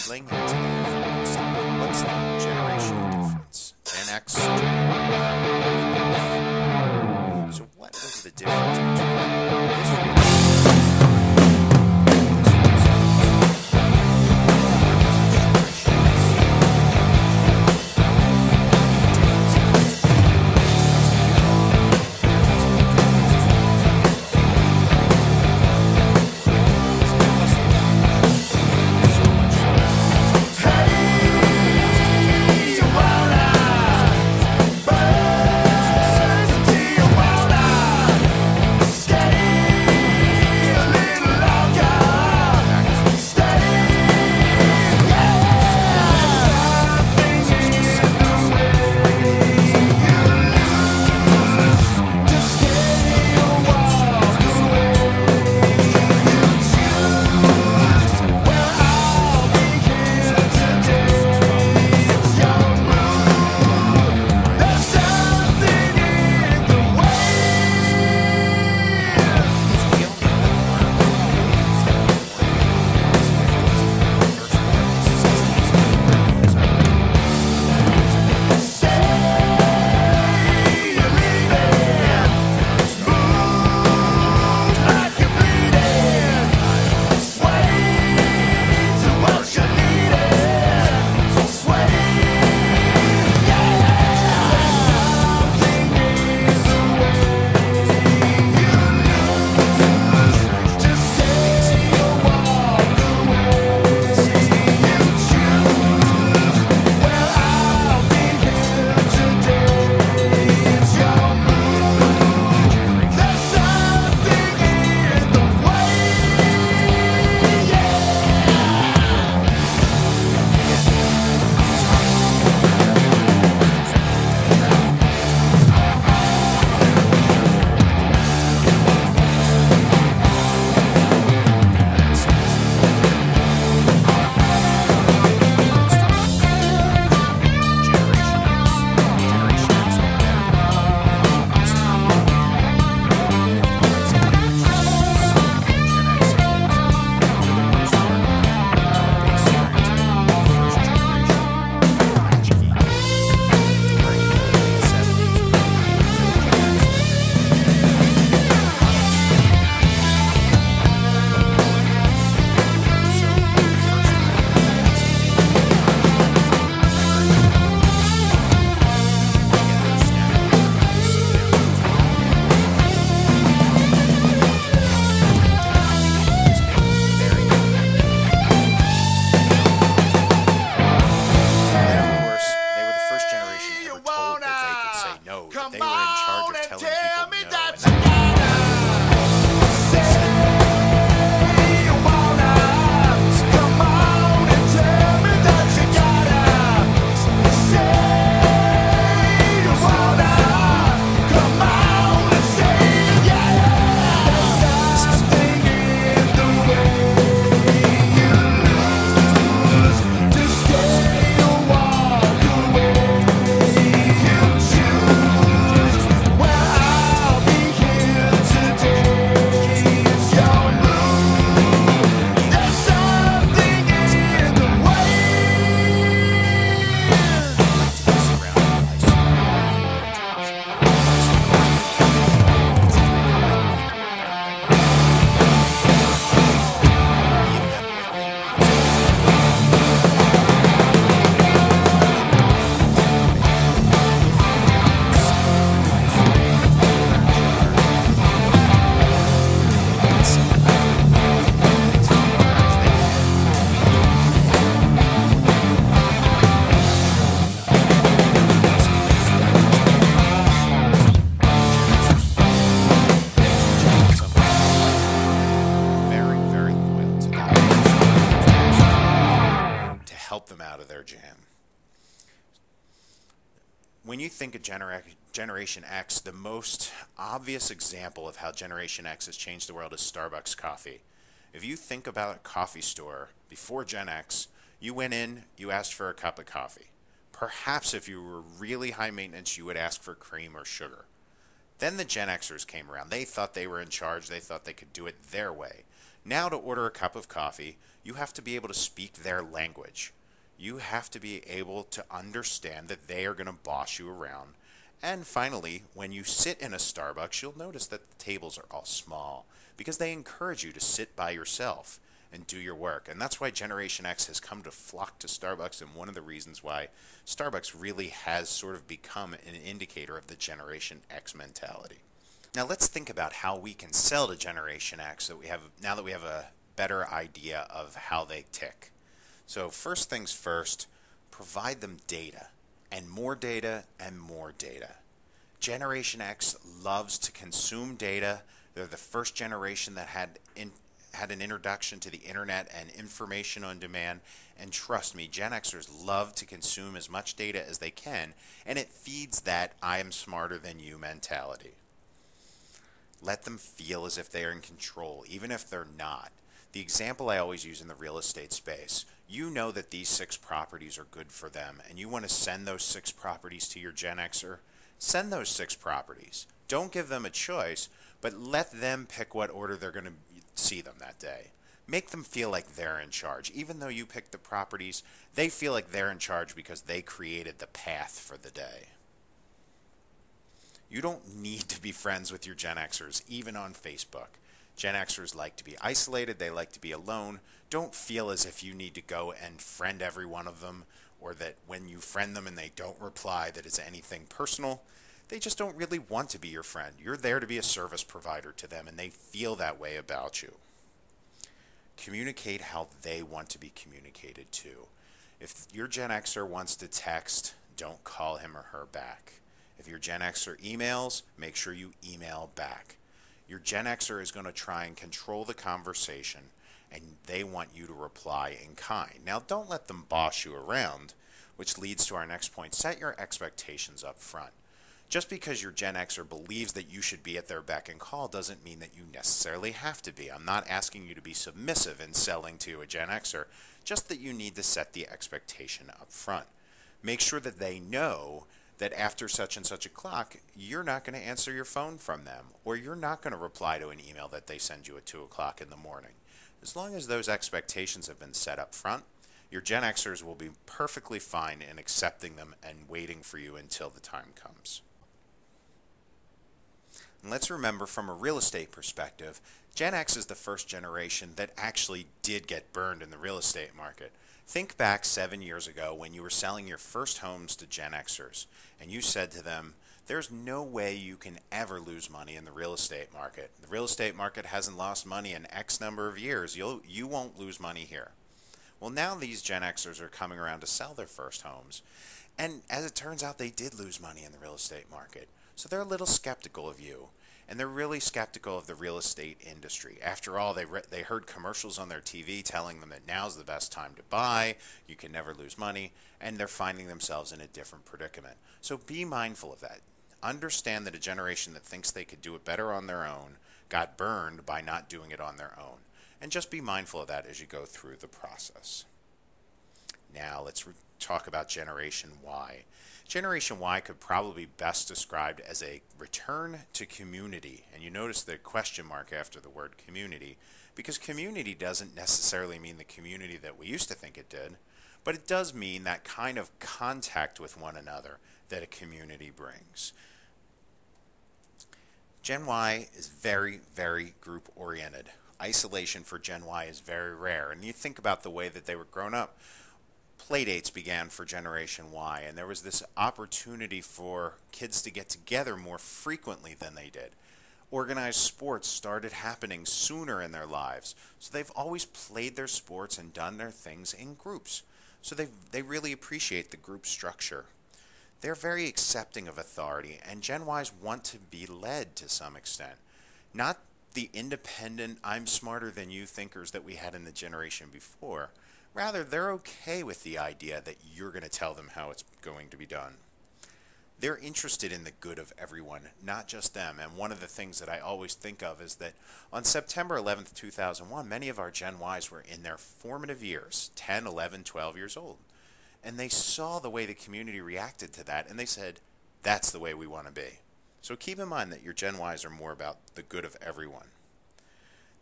laying that together, what's the generational difference? Gen X. So what was the difference between this when you think of Generation X, the most obvious example of how Generation X has changed the world is Starbucks coffee. If you think about a coffee store before Gen X, you went in, you asked for a cup of coffee. Perhaps if you were really high maintenance, you would ask for cream or sugar. Then the Gen Xers came around. They thought they were in charge. They thought they could do it their way. Now to order a cup of coffee, you have to be able to speak their language. You have to be able to understand that they are going to boss you around. And finally, when you sit in a Starbucks, you'll notice that the tables are all small because they encourage you to sit by yourself and do your work. And that's why Generation X has come to flock to Starbucks, and one of the reasons why Starbucks really has sort of become an indicator of the Generation X mentality. Now let's think about how we can sell to Generation X now that we have a better idea of how they tick. So first things first, provide them data, and more data and more data. Generation X loves to consume data. They're the first generation that had an introduction to the internet and information on demand. And trust me, Gen Xers love to consume as much data as they can, and it feeds that I am smarter than you mentality. Let them feel as if they are in control, even if they're not. The example I always use in the real estate space, you know that these 6 properties are good for them, and you want to send those 6 properties to your Gen Xer. Send those 6 properties. Don't give them a choice, but let them pick what order they're going to see them that day. Make them feel like they're in charge. Even though you pick the properties, they feel like they're in charge because they created the path for the day. You don't need to be friends with your Gen Xers, even on Facebook. Gen Xers like to be isolated, they like to be alone. Don't feel as if you need to go and friend every one of them, or that when you friend them and they don't reply that it's anything personal. They just don't really want to be your friend. You're there to be a service provider to them, and they feel that way about you. Communicate how they want to be communicated to. If your Gen Xer wants to text, don't call him or her back. If your Gen Xer emails, make sure you email back. Your Gen Xer is going to try and control the conversation, and they want you to reply in kind. Now, don't let them boss you around, which leads to our next point. Set your expectations up front. Just because your Gen Xer believes that you should be at their beck and call doesn't mean that you necessarily have to be. I'm not asking you to be submissive in selling to a Gen Xer, just that you need to set the expectation up front. Make sure that they know that after such and such a clock, you're not going to answer your phone from them, or you're not going to reply to an email that they send you at 2 o'clock in the morning. As long as those expectations have been set up front, your Gen Xers will be perfectly fine in accepting them and waiting for you until the time comes. And let's remember, from a real estate perspective, Gen X is the first generation that actually did get burned in the real estate market. Think back 7 years ago when you were selling your first homes to Gen Xers, and you said to them, there's no way you can ever lose money in the real estate market. The real estate market hasn't lost money in X number of years. You won't lose money here. Well, now these Gen Xers are coming around to sell their first homes, and as it turns out, they did lose money in the real estate market. So they're a little skeptical of you. And they're really skeptical of the real estate industry. After all, they heard commercials on their TV telling them that now's the best time to buy, you can never lose money, and they're finding themselves in a different predicament. So be mindful of that. Understand that a generation that thinks they could do it better on their own got burned by not doing it on their own. And just be mindful of that as you go through the process. Now let's talk about Generation Y. Generation Y could probably be best described as a return to community. And you notice the question mark after the word community, because community doesn't necessarily mean the community that we used to think it did, but it does mean that kind of contact with one another that a community brings. Gen Y is very, very group oriented. Isolation for Gen Y is very rare. And you think about the way that they were grown up. Playdates began for Generation Y, and there was this opportunity for kids to get together more frequently than they did. Organized sports started happening sooner in their lives, so they've always played their sports and done their things in groups. So they really appreciate the group structure. They're very accepting of authority, and Gen Ys want to be led to some extent. Not the independent, I'm smarter than you thinkers that we had in the generation before. Rather, they're okay with the idea that you're going to tell them how it's going to be done. They're interested in the good of everyone, not just them. And one of the things that I always think of is that on September 11th, 2001, many of our Gen Ys were in their formative years, 10, 11, 12 years old. And they saw the way the community reacted to that, and they said, that's the way we want to be. So keep in mind that your Gen Ys are more about the good of everyone.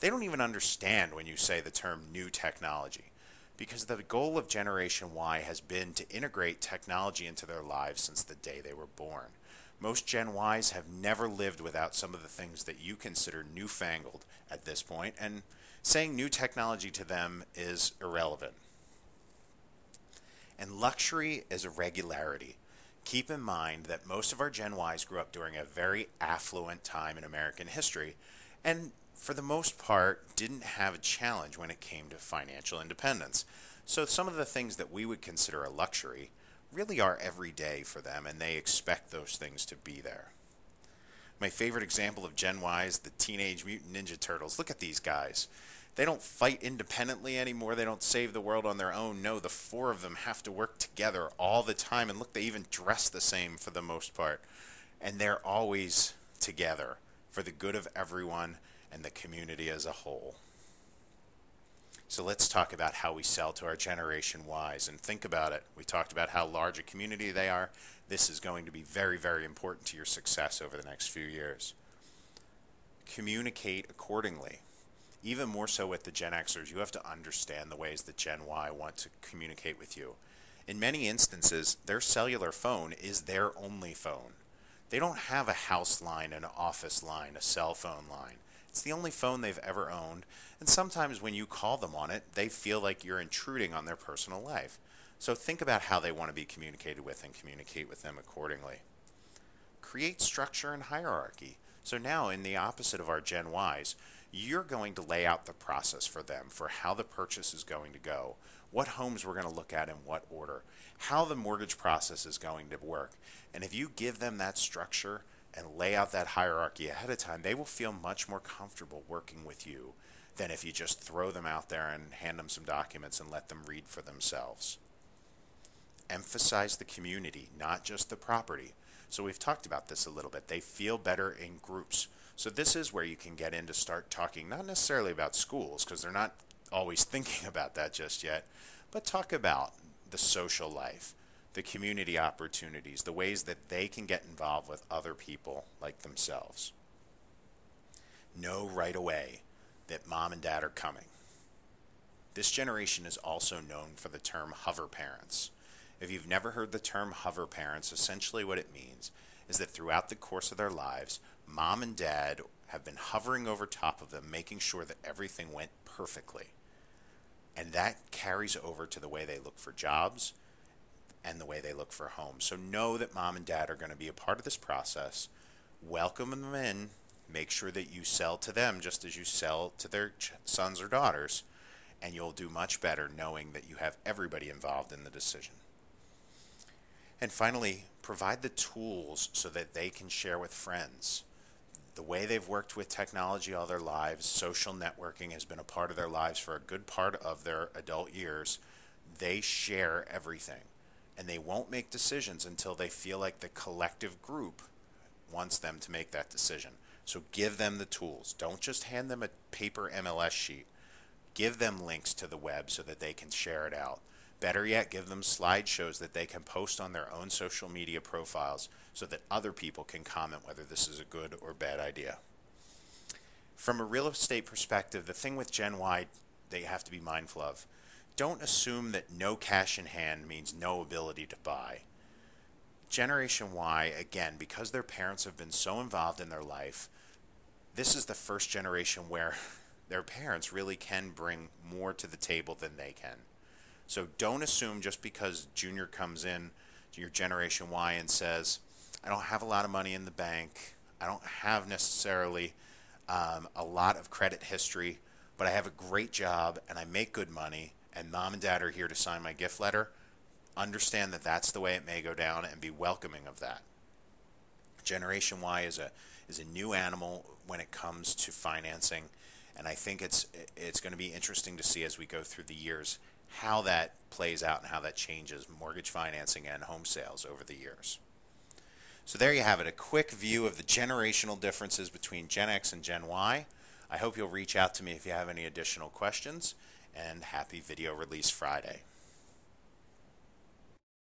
They don't even understand when you say the term new technology, because the goal of Generation Y has been to integrate technology into their lives since the day they were born. Most Gen Ys have never lived without some of the things that you consider newfangled at this point, and saying new technology to them is irrelevant. And luxury is a regularity. Keep in mind that most of our Gen Ys grew up during a very affluent time in American history, and for the most part didn't have a challenge when it came to financial independence. So some of the things that we would consider a luxury really are everyday for them, and they expect those things to be there. My favorite example of Gen Y is the Teenage Mutant Ninja Turtles. Look at these guys. They don't fight independently anymore. They don't save the world on their own. No, the four of them have to work together all the time. And look, they even dress the same for the most part. And they're always together for the good of everyone and the community as a whole. So let's talk about how we sell to our Generation Ys, and think about it. We talked about how large a community they are. This is going to be very, very important to your success over the next few years. Communicate accordingly. Even more so with the Gen Xers, you have to understand the ways that Gen Y want to communicate with you. In many instances, their cellular phone is their only phone. They don't have a house line, an office line, a cell phone line. It's the only phone they've ever owned, and sometimes when you call them on it, they feel like you're intruding on their personal life. So think about how they want to be communicated with and communicate with them accordingly. Create structure and hierarchy. So now, in the opposite of our Gen Ys, you're going to lay out the process for them for how the purchase is going to go, what homes we're going to look at in what order, how the mortgage process is going to work. And if you give them that structure and lay out that hierarchy ahead of time, they will feel much more comfortable working with you than if you just throw them out there and hand them some documents and let them read for themselves. Emphasize the community, not just the property. So we've talked about this a little bit. They feel better in groups. So this is where you can get in to start talking, not necessarily about schools, because they're not always thinking about that just yet, but talk about the social life, the community opportunities, the ways that they can get involved with other people like themselves. Know right away that mom and dad are coming. This generation is also known for the term hover parents. If you've never heard the term hover parents, essentially what it means is that throughout the course of their lives, mom and dad have been hovering over top of them, making sure that everything went perfectly. And that carries over to the way they look for jobs and the way they look for homes. So know that mom and dad are going to be a part of this process. Welcome them in. Make sure that you sell to them just as you sell to their sons or daughters, and you'll do much better knowing that you have everybody involved in the decision. And finally, provide the tools so that they can share with friends. The way they've worked with technology all their lives, social networking has been a part of their lives for a good part of their adult years. They share everything, and they won't make decisions until they feel like the collective group wants them to make that decision. So give them the tools. Don't just hand them a paper MLS sheet. Give them links to the web so that they can share it out. Better yet, give them slideshows that they can post on their own social media profiles so that other people can comment whether this is a good or bad idea. From a real estate perspective, the thing with Gen Y that you have to be mindful of, don't assume that no cash in hand means no ability to buy. Generation Y, again, because their parents have been so involved in their life, this is the first generation where their parents really can bring more to the table than they can. So don't assume just because Junior comes in to your Generation Y and says, I don't have a lot of money in the bank, I don't have necessarily a lot of credit history, but I have a great job and I make good money and mom and dad are here to sign my gift letter. Understand that that's the way it may go down and be welcoming of that. Generation Y is a new animal when it comes to financing, and I think it's going to be interesting to see as we go through the years how that plays out and how that changes mortgage financing and home sales over the years. So there you have it, a quick view of the generational differences between Gen X and Gen Y. I hope you'll reach out to me if you have any additional questions, and happy Video Release Friday.